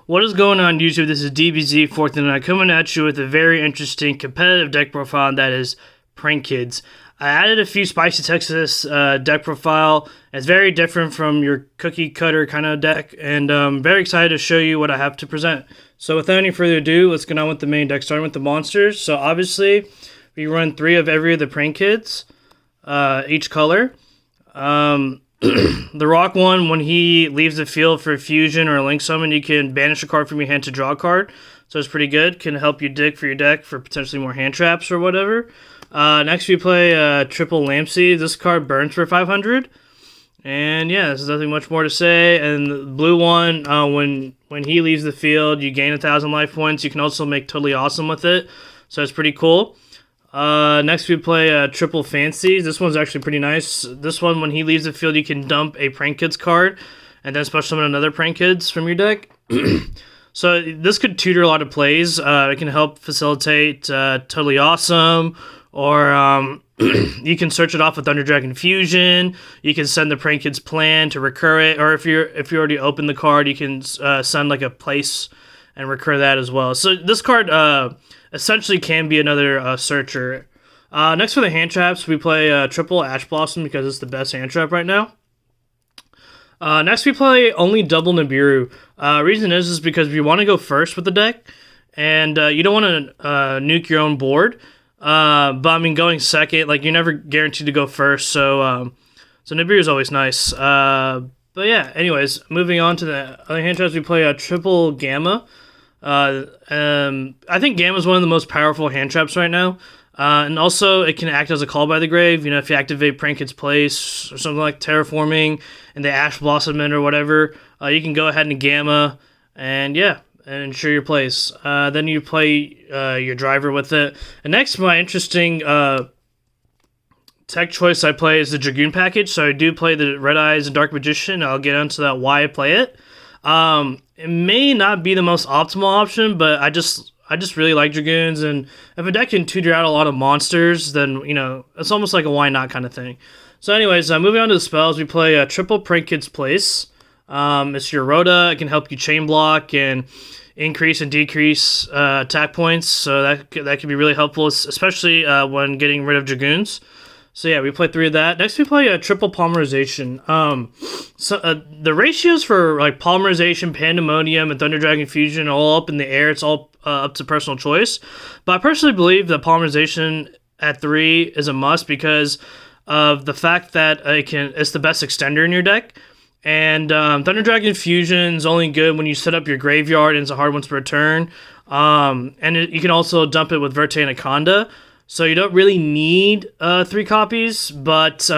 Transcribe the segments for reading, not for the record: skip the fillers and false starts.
What is going on YouTube? This is DBZ439 coming at you with a very interesting competitive deck profile that is Prank-Kids. I added a few spicy Texas deck profile. It's very different from your cookie cutter kind of deck, and I'm very excited to show you what I have to present. So without any further ado, let's get on with the main deck, starting with the monsters. So obviously, we run 3 of every of the Prank-Kids, each color. The rock one, when he leaves the field for a fusion or a link summon, you can banish a card from your hand to draw a card. So it's pretty good. Can help you dig for your deck for potentially more hand traps or whatever. Next we play Triple Lampsies. This card burns for 500. And yeah, there's nothing much more to say. And the blue one, when he leaves the field, you gain 1,000 life points. You can also make Toadally Awesome with it. So it's pretty cool. Next we play Triple Fansies. This one's actually pretty nice. This one, when he leaves the field, you can dump a Prank-Kids card and then special summon another Prank-Kids from your deck. So this could tutor a lot of plays. It can help facilitate Toadally Awesome, or you can search it off with Thunder Dragon Fusion. You can send the Prank-Kids plan to recur it, or if you already opened the card, you can send like a place and recur that as well. So this card essentially can be another searcher. Next for the hand traps, we play Triple Ash Blossom because it's the best hand trap right now. Next we play only double Nibiru. Reason is because you want to go first with the deck, and you don't want to nuke your own board. But I mean, going second, like, you're never guaranteed to go first, so Nibiru is always nice. But yeah, anyways, moving on to the other hand traps, we play Triple Gamma. I think Gamma is one of the most powerful hand traps right now. And also, it can act as a call by the grave. You know, if you activate Prank-Kids Place or something like Terraforming and the Ash Blossom or whatever, you can go ahead and Gamma and yeah, and ensure your place. Then you play your driver with it. And next, my interesting tech choice I play is the Dragoon package. So I do play the Red Eyes and Dark Magician. I'll get into that why I play it. It may not be the most optimal option, but I just really like Dragoons, and if a deck can tutor out a lot of monsters, then, you know, it's almost like a why not kind of thing. So anyways, moving on to the spells, we play Triple Prank-Kids Place. It's your Rhoda. It can help you chain block and increase and decrease attack points, so that can be really helpful, especially when getting rid of Dragoons. So yeah, we play 3 of that. Next we play Triple Polymerization. So the ratios for like Polymerization, Pandemonium, and Thunder Dragon Fusion are all up in the air. It's all up to personal choice. But I personally believe that Polymerization at 3 is a must because of the fact that it's the best extender in your deck. And Thunder Dragon Fusion is only good when you set up your graveyard and it's a hard one to return. And you can also dump it with Verte and Anaconda. So you don't really need 3 copies, but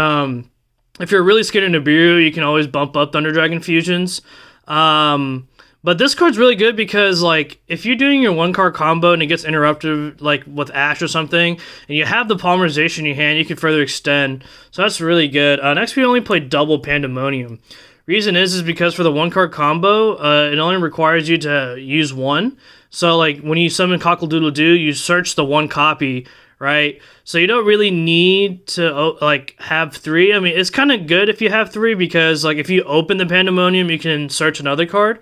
if you're really scared of Nibiru, you can always bump up Thunder Dragon Fusions. But this card's really good because, like, if you're doing your 1-card combo and it gets interrupted, like with Ash or something, and you have the Polymerization in your hand, you can further extend. So that's really good. Next, we only play double Pandemonium. Reason is because for the 1-card combo, it only requires you to use 1. So, like, when you summon Cockle-Doodle-Doo, you search the 1 copy, right? So you don't really need to like have 3. I mean, it's kind of good if you have 3 because, like, if you open the Pandemonium, you can search another card.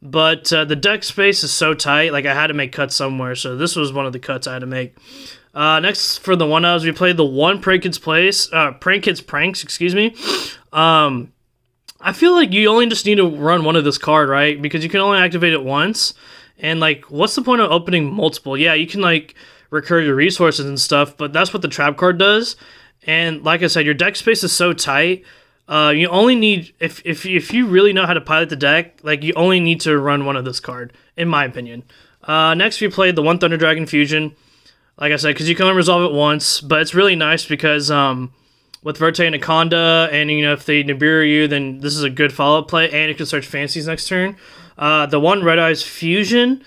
But the deck space is so tight, like, I had to make cuts somewhere. So this was one of the cuts I had to make. Next for the 1-outs, we played the 1 Prank-Kids Prank-Kids Pranks, excuse me. I feel like you only just need to run 1 of this card, right? Because you can only activate it once. And, like, what's the point of opening multiple? Yeah, you can, like, recur your resources and stuff, but that's what the trap card does. And like I said, your deck space is so tight. You only need, if you really know how to pilot the deck, like, you only need to run 1 of this card, in my opinion. Next, we played the 1 Thunder Dragon Fusion. Like I said, because you can only resolve it once, but it's really nice because with Verte and Anaconda, and, you know, if they Nibiru you, then this is a good follow-up play, and you can search Fansies next turn. The 1 Red Eyes Fusion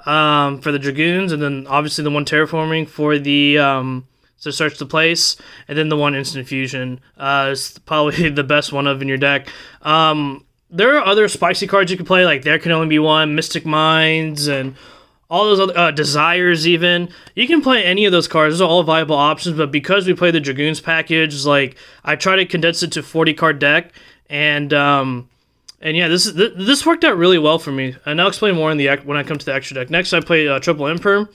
for the Dragoons, and then obviously the 1 Terraforming for the to search the place, and then the 1 Instant Fusion is probably the best one in your deck. There are other spicy cards you can play, like There Can Only Be One, Mystic Minds, and all those other Desires even. You can play any of those cards. Those are all viable options, but because we play the Dragoons package, like, I try to condense it to 40 card deck, and And yeah, this worked out really well for me. And I'll explain more in the when I come to the extra deck. Next, I play Triple Imperm,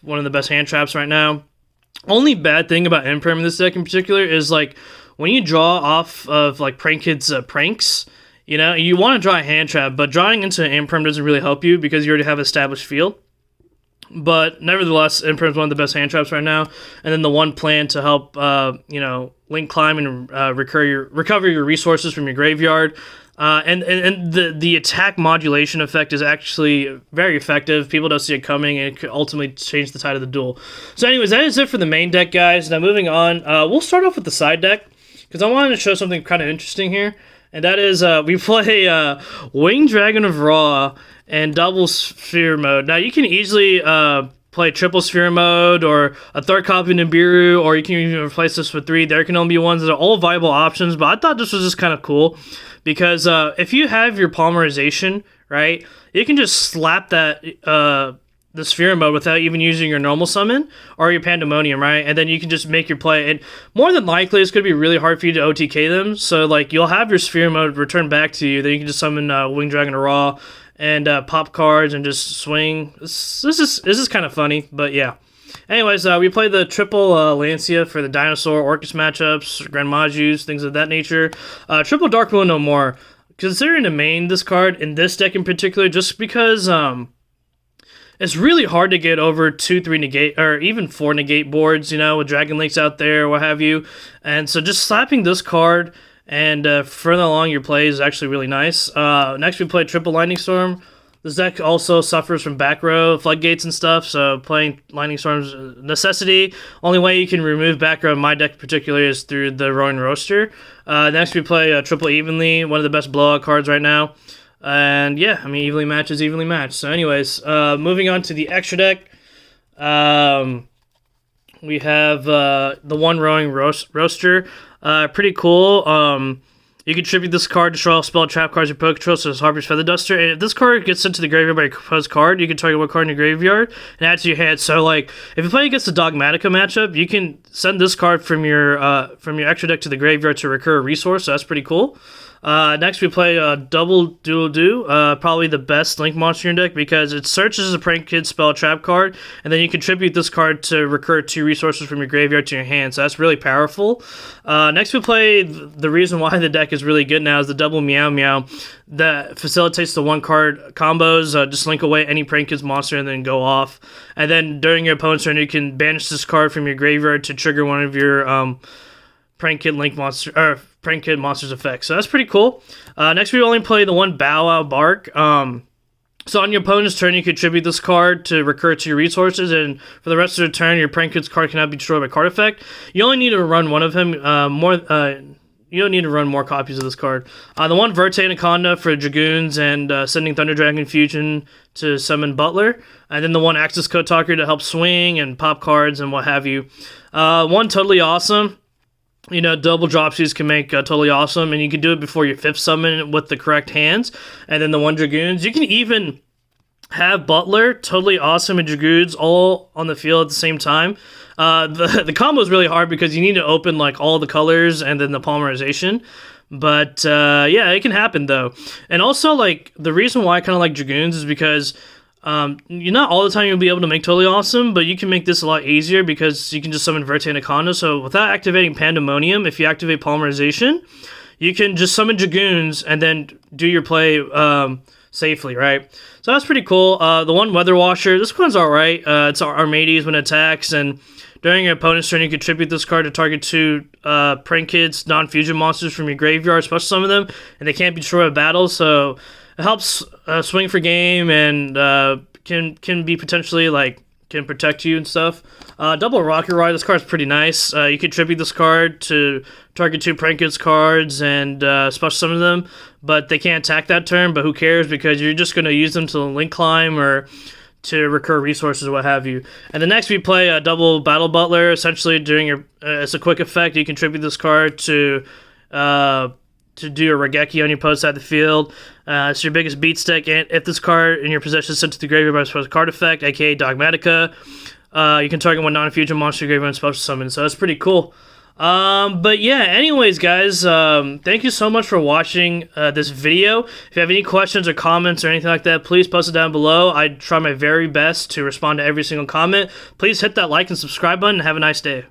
one of the best hand traps right now. Only bad thing about Imperm in this deck in particular is like when you draw off of like Prank-Kids pranks, you know, you want to draw a hand trap, but drawing into an Imperm doesn't really help you because you already have established field. But nevertheless, Imperm is one of the best hand traps right now. And then the one plan to help, you know, link climb and recover your resources from your graveyard. And the attack modulation effect is actually very effective. People don't see it coming, and it could ultimately change the tide of the duel. So anyways, that is it for the main deck, guys. Now moving on, we'll start off with the side deck, because I wanted to show something kind of interesting here. And that is, we play Winged Dragon of Ra and double sphere mode. Now you can easily play triple sphere mode or a third copy of Nibiru, or you can even replace this with 3. There can only be ones that are all viable options, but I thought this was just kind of cool because if you have your Polymerization, right, you can just slap that the sphere mode without even using your normal summon or your Pandemonium, right? And then you can just make your play. And more than likely, it's going to be really hard for you to OTK them. So like you'll have your sphere mode return back to you. Then you can just summon Winged Dragon of Ra and pop cards and just swing. This is kind of funny, but yeah. Anyways, we played the triple Lancia for the Dinosaur Orcus matchups, Grand Majus, things of that nature. Triple Dark Moon no more. Considering to main this card in this deck in particular, just because it's really hard to get over 2-3 negate or even 4 negate boards, you know, with Dragon Links out there, what have you. And so just slapping this card and further along your play is actually really nice. Next, we play Triple Lightning Storm. This deck also suffers from back row floodgates and stuff, so playing Lightning Storm's a necessity. Only way you can remove back row in my deck in particular is through the Roaring-Roaster. Next, we play Triple Evenly, one of the best blowout cards right now. And yeah, I mean, evenly matched is evenly matched. So anyways, moving on to the extra deck. We have the one Roaring-Roaster. Pretty cool. You can tribute this card to draw spell trap cards your opponent controls, so it's Harper's Feather Duster. And if this card gets sent to the graveyard by a proposed card, you can target one card in your graveyard and add it to your hand. So, like, if you play against the Dogmatica matchup, you can send this card from your extra deck to the graveyard to recur a resource. So that's pretty cool. Next, we play Dodo-Doodle-Doo, probably the best Link monster in your deck because it searches a Prank-Kids spell trap card, and then you contribute this card to recur 2 resources from your graveyard to your hand, so that's really powerful. Next, we play the reason why the deck is really good now is the double Meow-Meow that facilitates the 1-card combos. Just link away any Prank-Kids monster and then go off. And then during your opponent's turn, you can banish this card from your graveyard to trigger one of your Prank-Kid Link monster or Prank-Kid monsters effects. So that's pretty cool. Next, we only play the one Bow Wow Bark. So on your opponent's turn, you contribute this card to recur to your resources, and for the rest of the turn, your Prank-Kid's card cannot be destroyed by card effect. You only need to run one of him. You don't need to run more copies of this card. The one Verte Anaconda for Dragoons and sending Thunder Dragon Fusion to summon Butler. And then the one Accesscode Talker to help swing and pop cards and what have you. One Toadally Awesome. You know, double Dropsies can make Totally Awesome, and you can do it before your 5th summon with the correct hands. And then the one Dragoons. You can even have Butler, Totally Awesome, and Dragoons all on the field at the same time. The combo is really hard because you need to open like all the colors and then the Polymerization. But yeah, it can happen though. And also, like, the reason why I kind of like Dragoons is because you're not all the time you'll be able to make Totally Awesome, but you can make this a lot easier because you can just summon Verte Anaconda. So without activating Pandemonium, if you activate Polymerization, you can just summon Dragoons and then do your play safely, right? So that's pretty cool. The one Weather Washer, this one's alright. It's Armades when it attacks, and during your opponent's turn, you contribute this card to target 2 Prank-Kids non-fusion monsters from your graveyard, special summon them, and they can't be destroyed in battle, so it helps swing for game and can be potentially like can protect you and stuff. Double Rocket Ride. This card's pretty nice. You contribute this card to target 2 Prank-Kids cards and special summon them, but they can't attack that turn. But who cares? Because you're just going to use them to link climb or to recur resources, what have you. And the next we play a double Battle Butler. Essentially, during your it's a quick effect. You contribute this card to do a Regeki on your opponent's side of the field. It's your biggest beat stick, and if this card in your possession is sent to the graveyard by a special card effect, aka Dogmatica, you can target one non-fusion monster graveyard and special summon. So that's pretty cool. But yeah, anyways, guys, thank you so much for watching this video. If you have any questions or comments or anything like that, please post it down below. I try my very best to respond to every single comment. Please hit that like and subscribe button and have a nice day.